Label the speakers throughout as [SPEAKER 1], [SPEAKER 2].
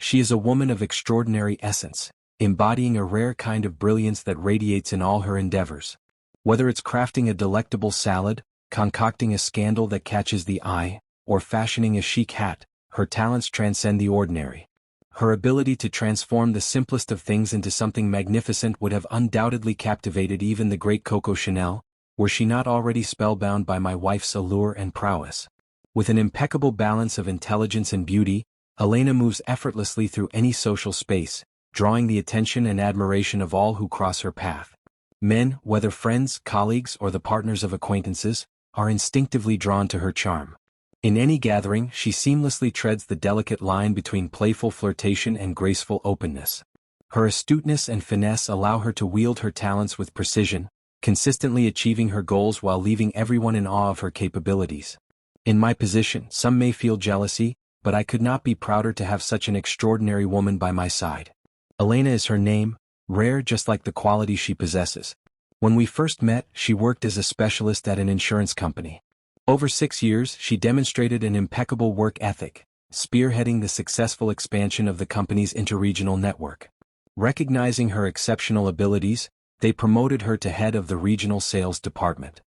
[SPEAKER 1] She is a woman of extraordinary essence, embodying a rare kind of brilliance that radiates in all her endeavors. Whether it's crafting a delectable salad, concocting a scandal that catches the eye, or fashioning a chic hat, her talents transcend the ordinary. Her ability to transform the simplest of things into something magnificent would have undoubtedly captivated even the great Coco Chanel, were she not already spellbound by my wife's allure and prowess. With an impeccable balance of intelligence and beauty, Elena moves effortlessly through any social space, drawing the attention and admiration of all who cross her path. Men, whether friends, colleagues, or the partners of acquaintances, are instinctively drawn to her charm. In any gathering, she seamlessly treads the delicate line between playful flirtation and graceful openness. Her astuteness and finesse allow her to wield her talents with precision, consistently achieving her goals while leaving everyone in awe of her capabilities. In my position, some may feel jealousy, but I could not be prouder to have such an extraordinary woman by my side. Elena is her name, rare just like the qualities she possesses. When we first met, she worked as a specialist at an insurance company. Over 6 years, she demonstrated an impeccable work ethic, spearheading the successful expansion of the company's interregional network. Recognizing her exceptional abilities, they promoted her to head of the regional sales department.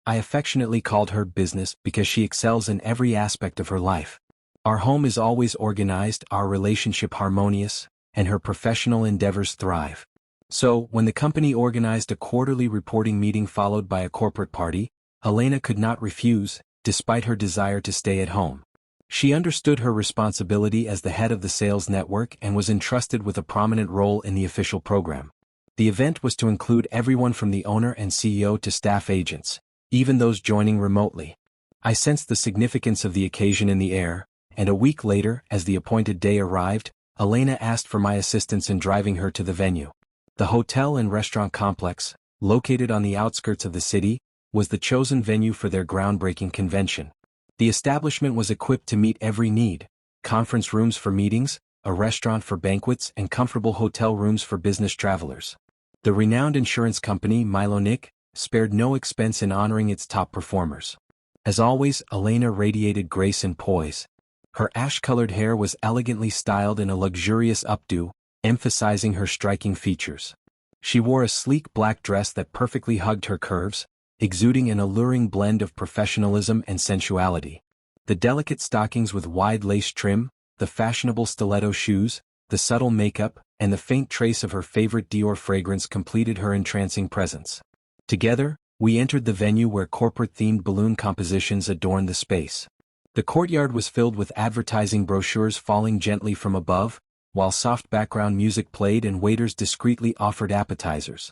[SPEAKER 1] I affectionately called her business because she excels in every aspect of her life. Our home is always organized, our relationship harmonious, and her professional endeavors thrive. So, when the company organized a quarterly reporting meeting followed by a corporate party, Elena could not refuse, despite her desire to stay at home. She understood her responsibility as the head of the sales network and was entrusted with a prominent role in the official program. The event was to include everyone from the owner and CEO to staff agents, even those joining remotely. I sensed the significance of the occasion in the air, and a week later, as the appointed day arrived, Elena asked for my assistance in driving her to the venue. The hotel and restaurant complex, located on the outskirts of the city, was the chosen venue for their groundbreaking convention. The establishment was equipped to meet every need: conference rooms for meetings, a restaurant for banquets, and comfortable hotel rooms for business travelers. The renowned insurance company Milonik spared no expense in honoring its top performers. As always, Elena radiated grace and poise. Her ash-colored hair was elegantly styled in a luxurious updo, emphasizing her striking features. She wore a sleek black dress that perfectly hugged her curves, exuding an alluring blend of professionalism and sensuality. The delicate stockings with wide lace trim, the fashionable stiletto shoes, the subtle makeup, and the faint trace of her favorite Dior fragrance completed her entrancing presence. Together, we entered the venue where corporate-themed balloon compositions adorned the space. The courtyard was filled with advertising brochures falling gently from above, while soft background music played and waiters discreetly offered appetizers.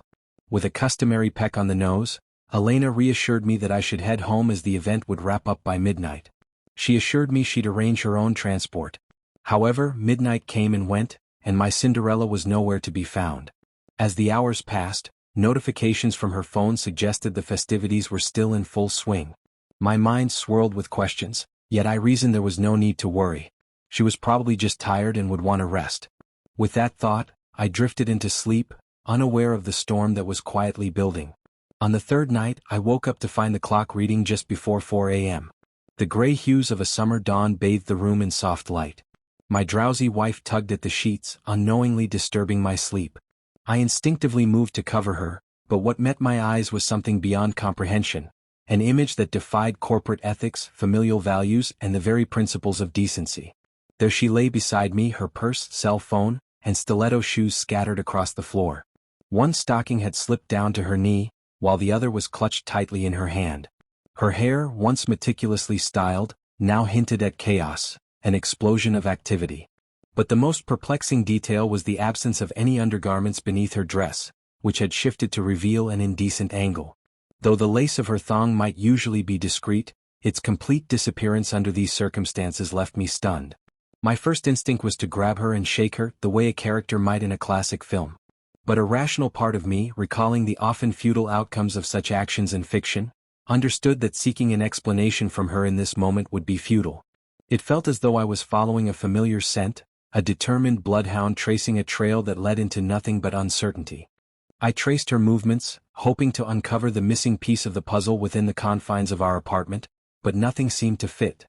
[SPEAKER 1] With a customary peck on the nose, Elena reassured me that I should head home as the event would wrap up by midnight. She assured me she'd arrange her own transport. However, midnight came and went, and my Cinderella was nowhere to be found. As the hours passed, notifications from her phone suggested the festivities were still in full swing. My mind swirled with questions, yet I reasoned there was no need to worry. She was probably just tired and would want to rest. With that thought, I drifted into sleep, unaware of the storm that was quietly building. On the third night, I woke up to find the clock reading just before 4 a.m. The gray hues of a summer dawn bathed the room in soft light. My drowsy wife tugged at the sheets, unknowingly disturbing my sleep. I instinctively moved to cover her, but what met my eyes was something beyond comprehension. An image that defied corporate ethics, familial values, and the very principles of decency. There she lay beside me, her purse, cell phone, and stiletto shoes scattered across the floor. One stocking had slipped down to her knee, while the other was clutched tightly in her hand. Her hair, once meticulously styled, now hinted at chaos, an explosion of activity. But the most perplexing detail was the absence of any undergarments beneath her dress, which had shifted to reveal an indecent angle. Though the lace of her thong might usually be discreet, its complete disappearance under these circumstances left me stunned. My first instinct was to grab her and shake her, the way a character might in a classic film. But a rational part of me, recalling the often futile outcomes of such actions in fiction, understood that seeking an explanation from her in this moment would be futile. It felt as though I was following a familiar scent, a determined bloodhound tracing a trail that led into nothing but uncertainty. I traced her movements, hoping to uncover the missing piece of the puzzle within the confines of our apartment, but nothing seemed to fit.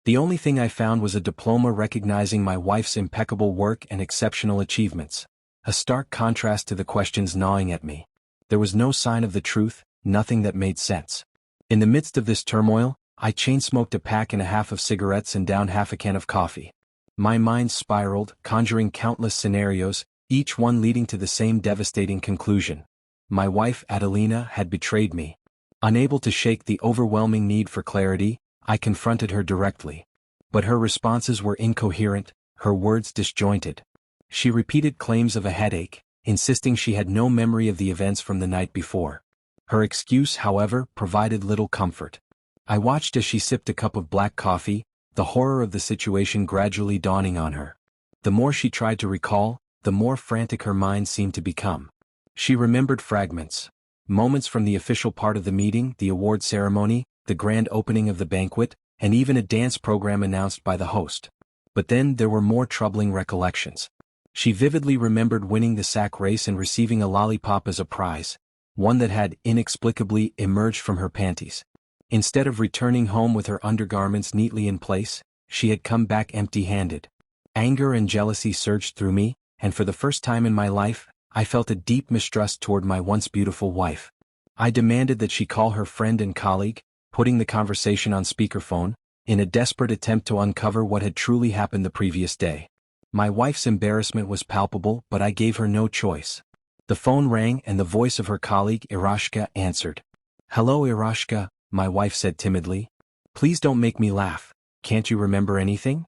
[SPEAKER 1] The only thing I found was a diploma recognizing my wife's impeccable work and exceptional achievements. A stark contrast to the questions gnawing at me. There was no sign of the truth, nothing that made sense. In the midst of this turmoil, I chain-smoked a pack and a half of cigarettes and downed half a can of coffee. My mind spiraled, conjuring countless scenarios, each one leading to the same devastating conclusion. My wife Adelina had betrayed me. Unable to shake the overwhelming need for clarity, I confronted her directly. But her responses were incoherent, her words disjointed. She repeated claims of a headache, insisting she had no memory of the events from the night before. Her excuse, however, provided little comfort. I watched as she sipped a cup of black coffee, the horror of the situation gradually dawning on her. The more she tried to recall, the more frantic her mind seemed to become. She remembered fragments. Moments from the official part of the meeting, the award ceremony, the grand opening of the banquet, and even a dance program announced by the host. But then there were more troubling recollections. She vividly remembered winning the sack race and receiving a lollipop as a prize, one that had inexplicably emerged from her panties. Instead of returning home with her undergarments neatly in place, she had come back empty-handed. Anger and jealousy surged through me, and for the first time in my life, I felt a deep mistrust toward my once beautiful wife. I demanded that she call her friend and colleague, putting the conversation on speakerphone, in a desperate attempt to uncover what had truly happened the previous day. My wife's embarrassment was palpable, but I gave her no choice. The phone rang and the voice of her colleague Irashka answered. "Hello Irashka," my wife said timidly. "Please don't make me laugh, can't you remember anything?"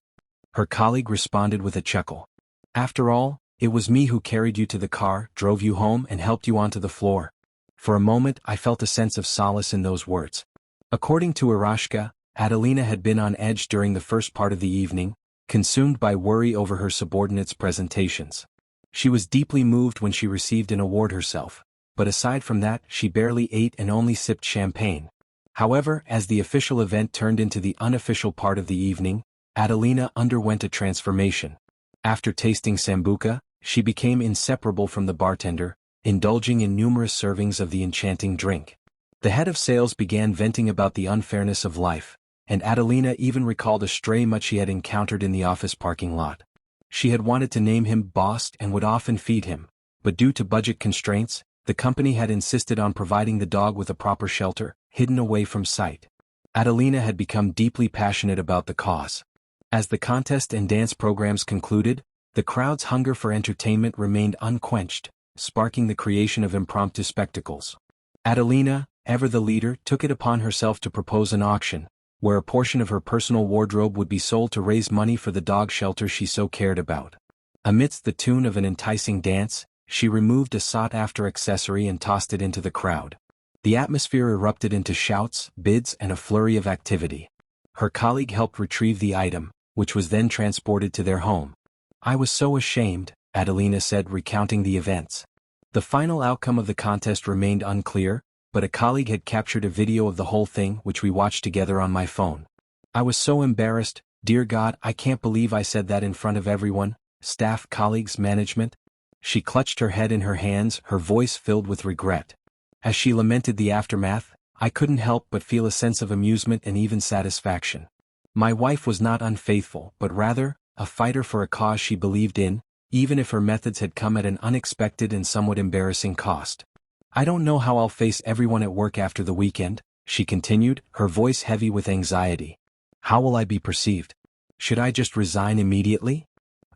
[SPEAKER 1] Her colleague responded with a chuckle. "After all, it was me who carried you to the car, drove you home and helped you onto the floor." For a moment I felt a sense of solace in those words. According to Irashka, Adelina had been on edge during the first part of the evening, consumed by worry over her subordinates' presentations. She was deeply moved when she received an award herself, but aside from that she barely ate and only sipped champagne. However, as the official event turned into the unofficial part of the evening, Adelina underwent a transformation. After tasting sambuca, she became inseparable from the bartender, indulging in numerous servings of the enchanting drink. The head of sales began venting about the unfairness of life, and Adelina even recalled a stray mutt she had encountered in the office parking lot. She had wanted to name him Boss and would often feed him, but due to budget constraints, the company had insisted on providing the dog with a proper shelter, hidden away from sight. Adelina had become deeply passionate about the cause. As the contest and dance programs concluded, the crowd's hunger for entertainment remained unquenched, sparking the creation of impromptu spectacles. Adelina, ever the leader, took it upon herself to propose an auction, where a portion of her personal wardrobe would be sold to raise money for the dog shelter she so cared about. Amidst the tune of an enticing dance, she removed a sought-after accessory and tossed it into the crowd. The atmosphere erupted into shouts, bids, and a flurry of activity. Her colleague helped retrieve the item, which was then transported to their home. "I was so ashamed," Adelina said, recounting the events. The final outcome of the contest remained unclear, but a colleague had captured a video of the whole thing which we watched together on my phone. "I was so embarrassed, dear God, I can't believe I said that in front of everyone, staff, colleagues, management." She clutched her head in her hands, her voice filled with regret. As she lamented the aftermath, I couldn't help but feel a sense of amusement and even satisfaction. My wife was not unfaithful, but rather, a fighter for a cause she believed in, even if her methods had come at an unexpected and somewhat embarrassing cost. "I don't know how I'll face everyone at work after the weekend," she continued, her voice heavy with anxiety. "How will I be perceived? Should I just resign immediately?"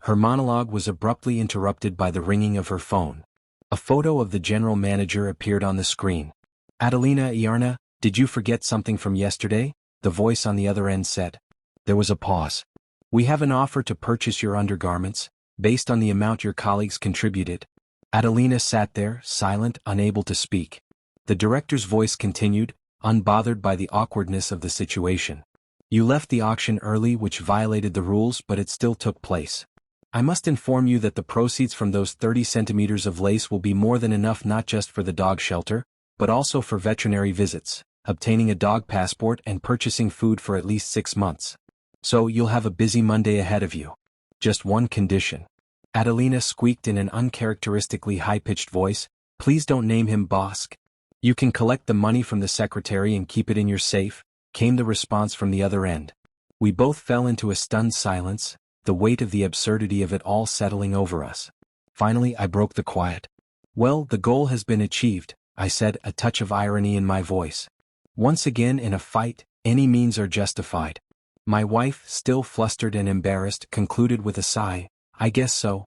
[SPEAKER 1] Her monologue was abruptly interrupted by the ringing of her phone. A photo of the general manager appeared on the screen. "Adelina Iarna, did you forget something from yesterday?" the voice on the other end said. There was a pause. "We have an offer to purchase your undergarments, based on the amount your colleagues contributed." Adelina sat there, silent, unable to speak. The director's voice continued, unbothered by the awkwardness of the situation. "You left the auction early, which violated the rules, but it still took place. I must inform you that the proceeds from those 30 centimeters of lace will be more than enough not just for the dog shelter, but also for veterinary visits, obtaining a dog passport and purchasing food for at least 6 months. So you'll have a busy Monday ahead of you. Just one condition." Adelina squeaked in an uncharacteristically high-pitched voice, "Please don't name him Bosk. You can collect the money from the secretary and keep it in your safe," came the response from the other end. We both fell into a stunned silence, the weight of the absurdity of it all settling over us. Finally I broke the quiet. "Well, the goal has been achieved," I said, a touch of irony in my voice. "Once again in a fight, any means are justified." My wife, still flustered and embarrassed, concluded with a sigh, "I guess so."